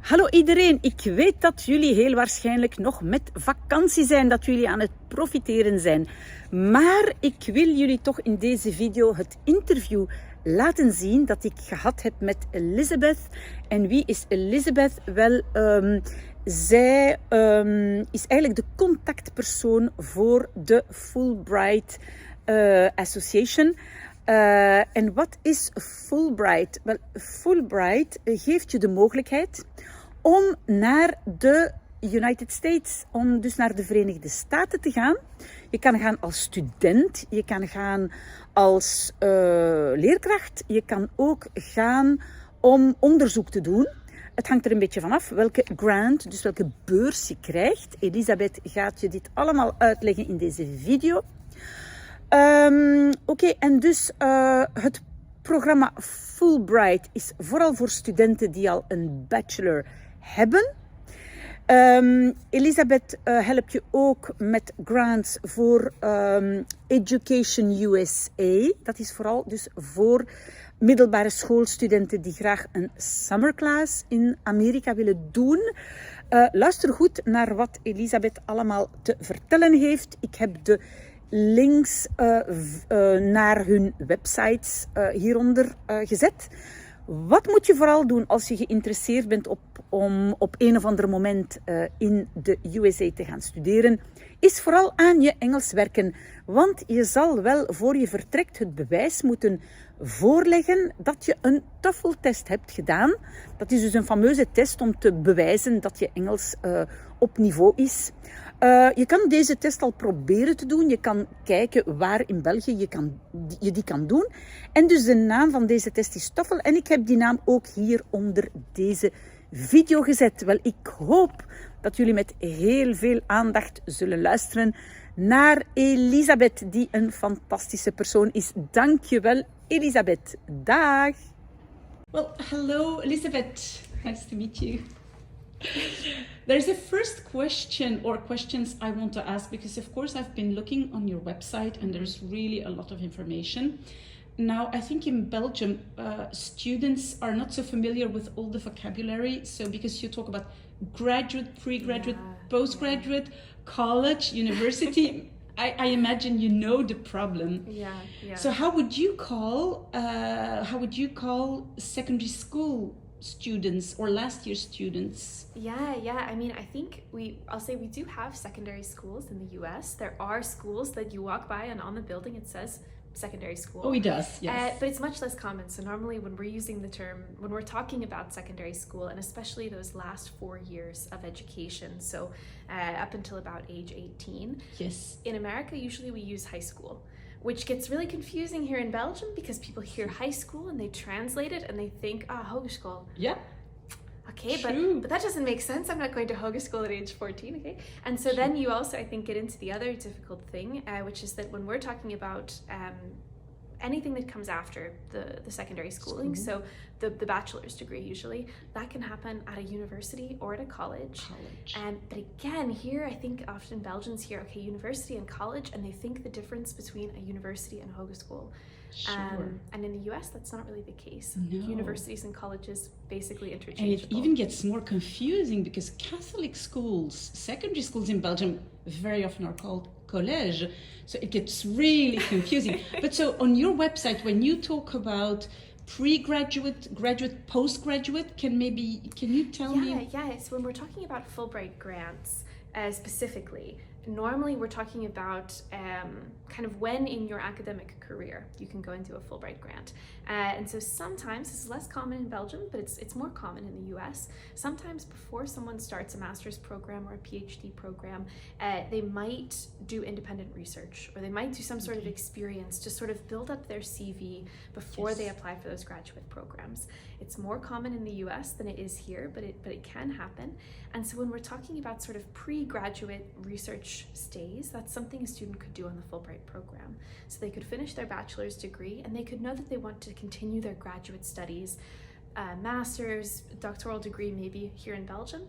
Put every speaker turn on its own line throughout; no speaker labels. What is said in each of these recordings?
Hallo iedereen, ik weet dat jullie heel waarschijnlijk nog met vakantie zijn, dat jullie aan het profiteren zijn. Maar ik wil jullie toch in deze video het interview laten zien dat ik gehad heb met Elizabeth. En wie is Elizabeth? Wel, zij is eigenlijk de contactpersoon voor de Fulbright Association. En wat is Fulbright? Wel, Fulbright geeft je de mogelijkheid om naar de United States, om dus naar de Verenigde Staten te gaan. Je kan gaan als student, je kan gaan als leerkracht, je kan ook gaan om onderzoek te doen. Het hangt er een beetje vanaf welke grant, dus welke beurs je krijgt. Elisabeth gaat je dit allemaal uitleggen in deze video. Oké, en dus het programma Fulbright is vooral voor studenten die al een bachelor hebben. Elisabeth helpt je ook met grants voor Education USA. Dat is vooral dus voor middelbare schoolstudenten die graag een summerclass in Amerika willen doen. Luister goed naar wat Elisabeth allemaal te vertellen heeft. Ik heb de links naar hun websites hieronder gezet. Wat moet je vooral doen als je geïnteresseerd bent om op een of ander moment in de USA te gaan studeren? Is vooral aan je Engels werken. Want je zal wel voor je vertrekt het bewijs moeten voorleggen dat je een TOEFL-test hebt gedaan. Dat is dus een fameuze test om te bewijzen dat je Engels op niveau is. Je kan deze test al proberen te doen. Je kan kijken waar in België je die kan doen. En dus de naam van deze test is TOEFL. En ik heb die naam ook hier onder deze video gezet. Wel, ik hoop dat jullie met heel veel aandacht zullen luisteren naar Elisabeth, die een fantastische persoon is. Dank je wel, Elisabeth. Dag.
Well, hello, Elizabeth. Nice to meet you. There's a first question or questions I want to ask because, of course, I've been looking on your website and there's really a lot of information. Now, I think in Belgium, students are not so familiar with all the vocabulary. So because you talk about graduate, pre-graduate, postgraduate, college, university, I imagine you know the problem.
Yeah.
So how would you call secondary school students or last year students?
Yeah. I mean, I think I'll say we do have secondary schools in the US. There are schools that you walk by and on the building it says secondary school.
Oh, it does, yes.
But it's much less common. So normally when we're using the term, when we're talking about secondary school, and especially those last 4 years of education, so up until about age 18.
Yes.
In America, usually we use high school, which gets really confusing here in Belgium because people hear high school and they translate it and they think, hogeschool.
Yeah.
Okay,
True.
but that doesn't make sense. I'm not going to hogeschool at age 14, okay? And so then you also, I think, get into the other difficult thing, which is that when we're talking about anything that comes after the secondary schooling, so the bachelor's degree usually, that can happen at a university or at a college. But again, here, I think often Belgians hear, okay, university and college, and they think the difference between a university and a hogeschool.
Sure.
And in the US, that's not really the case.
No.
Universities and colleges basically
And
interchangeable.
it even gets more confusing because Catholic schools, secondary schools in Belgium, very often are called college. So it gets really confusing. But so on your website, when you talk about pre-graduate, graduate, postgraduate, can you tell me?
Yeah. So when we're talking about Fulbright grants specifically, normally we're talking about kind of when in your academic career you can go into a Fulbright grant. And so sometimes, this is less common in Belgium, but it's more common in the US. Sometimes before someone starts a master's program or a PhD program, they might do independent research or they might do some sort of experience to sort of build up their CV before they apply for those graduate programs. It's more common in the US than it is here, but it can happen. And so when we're talking about sort of pre-graduate research stays, that's something a student could do on the Fulbright program. So they could finish their bachelor's degree and they could know that they want to continue their graduate studies, master's, doctoral degree maybe here in Belgium.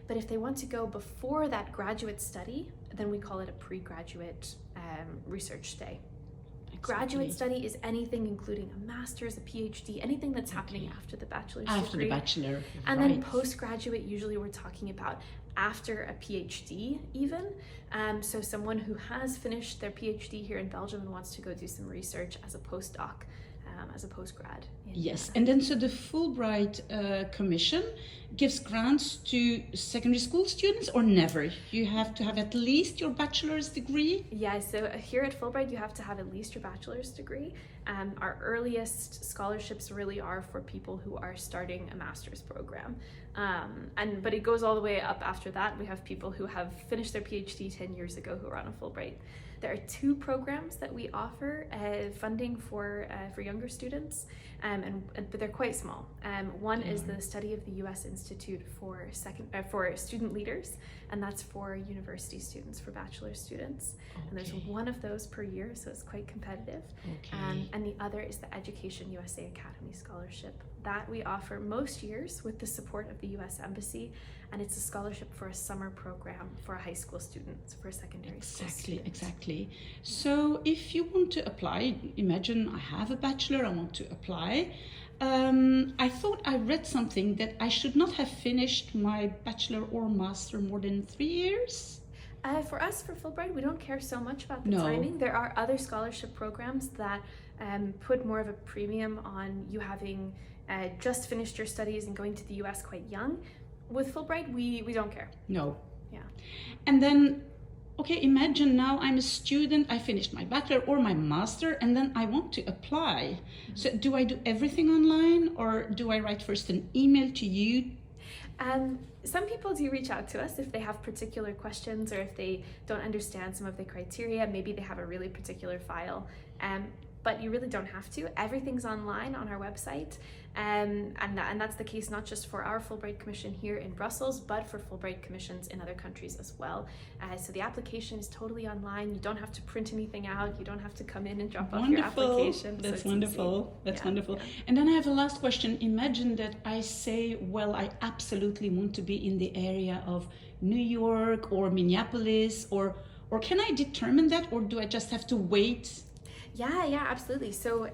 But if they want to go before that graduate study, then we call it a pre-graduate research stay. Graduate study is anything including a master's, a PhD, anything that's happening after the bachelor's degree.
After the bachelor,
And then postgraduate, usually we're talking about after a PhD even. So someone who has finished their PhD here in Belgium and wants to go do some research as a postdoc, as a postgrad.
Yes, and then so the Fulbright Commission gives grants to secondary school students, or never? You have to have at least your bachelor's degree?
Yeah, so here at Fulbright, you have to have at least your bachelor's degree. Our earliest scholarships really are for people who are starting a master's program. But it goes all the way up after that. We have people who have finished their PhD 10 years ago who are on a Fulbright. There are 2 programs that we offer funding for younger students, but they're quite small. One is the Study of the U.S. Institute for Student Leaders, and that's for university students, for bachelor students.
Okay.
And there's one of those per year, so it's quite competitive.
Okay.
And the other is the Education USA Academy Scholarship. That we offer most years with the support of the U.S. Embassy, and it's a scholarship for a summer program for a high school student, for a secondary school student.
Exactly. So if you want to apply, imagine I have a bachelor, I want to apply. I thought I read something that I should not have finished my bachelor or master more than 3 years.
For us, for Fulbright, we don't care so much about the timing. There are other scholarship programs that put more of a premium on you having just finished your studies and going to the US quite young. With Fulbright, we don't care.
No.
Yeah.
And then, okay, imagine now I'm a student, I finished my bachelor or my master, and then I want to apply. So do I do everything online, or do I write first an email to you?
Some people do reach out to us if they have particular questions, or if they don't understand some of the criteria. Maybe they have a really particular file. But you really don't have to. Everything's online on our website. And that's the case not just for our Fulbright Commission here in Brussels, but for Fulbright Commissions in other countries as well. So the application is totally online. You don't have to print anything out. You don't have to come in and drop off your application.
That's
so
wonderful. That's wonderful.
Yeah.
And then I have a last question. Imagine that I say, well, I absolutely want to be in the area of New York or Minneapolis, or can I determine that, or do I just have to wait?
Yeah, absolutely. So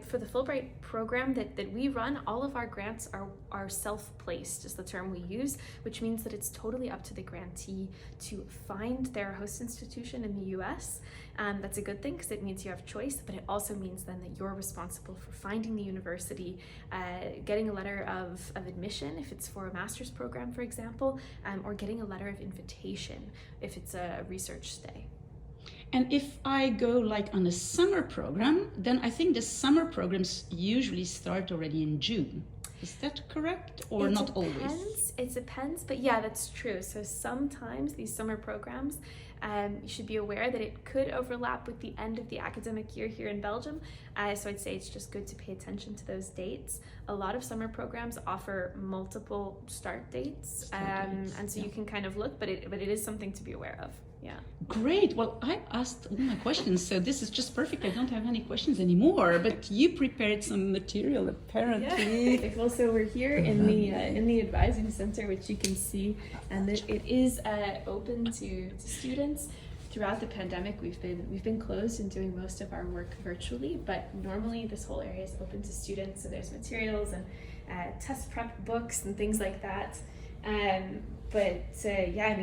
for the Fulbright program that we run, all of our grants are self-placed, is the term we use, which means that it's totally up to the grantee to find their host institution in the US. That's a good thing because it means you have choice, but it also means then that you're responsible for finding the university, getting a letter of admission if it's for a master's program, for example, or getting a letter of invitation if it's a research stay.
And if I go like on a summer program, then I think the summer programs usually start already in June. Is that correct, or not always?
It depends, but yeah, that's true. So sometimes these summer programs, you should be aware that it could overlap with the end of the academic year here in Belgium. So I'd say it's just good to pay attention to those dates. A lot of summer programs offer multiple start dates, and so you can kind of look, but it is something to be aware of. Yeah.
Great. Well, I asked all my questions, so this is just perfect. I don't have any questions anymore, but you prepared some material apparently.
Yeah. Well, so we're here in the advising center, which you can see, and it is open to students. Throughout the pandemic, we've been closed and doing most of our work virtually, but normally this whole area is open to students. So there's materials and test prep books and things like that.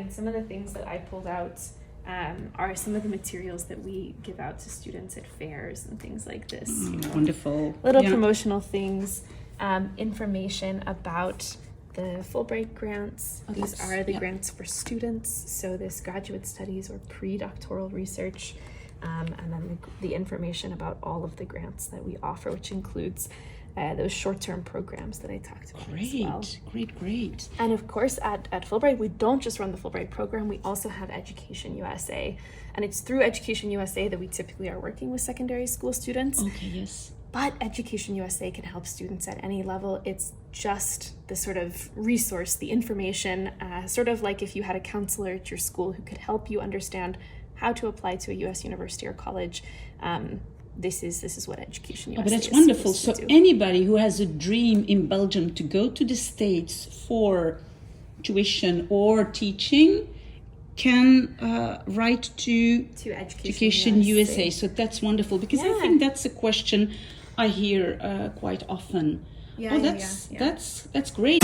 Some of the things that I pulled out are some of the materials that we give out to students at fairs and things like this.
Wonderful.
Little promotional things, information about the Fulbright grants. These are the grants for students. So this graduate studies or pre-doctoral research, and then the information about all of the grants that we offer, which includes those short-term programs that I talked about as well.
Great.
And of course, at Fulbright, we don't just run the Fulbright program, we also have Education USA. And it's through Education USA that we typically are working with secondary school students.
Okay, yes.
But Education USA can help students at any level. It's just the sort of resource, the information, sort of like if you had a counselor at your school who could help you understand how to apply to a US university or college. This is what Education USA
but that's
is
wonderful. So
do.
anybody who has a dream in Belgium to go to the States for tuition or teaching, can write to
Education
USA. So that's wonderful, because I think that's a question I hear quite often.
Yeah,
that's great.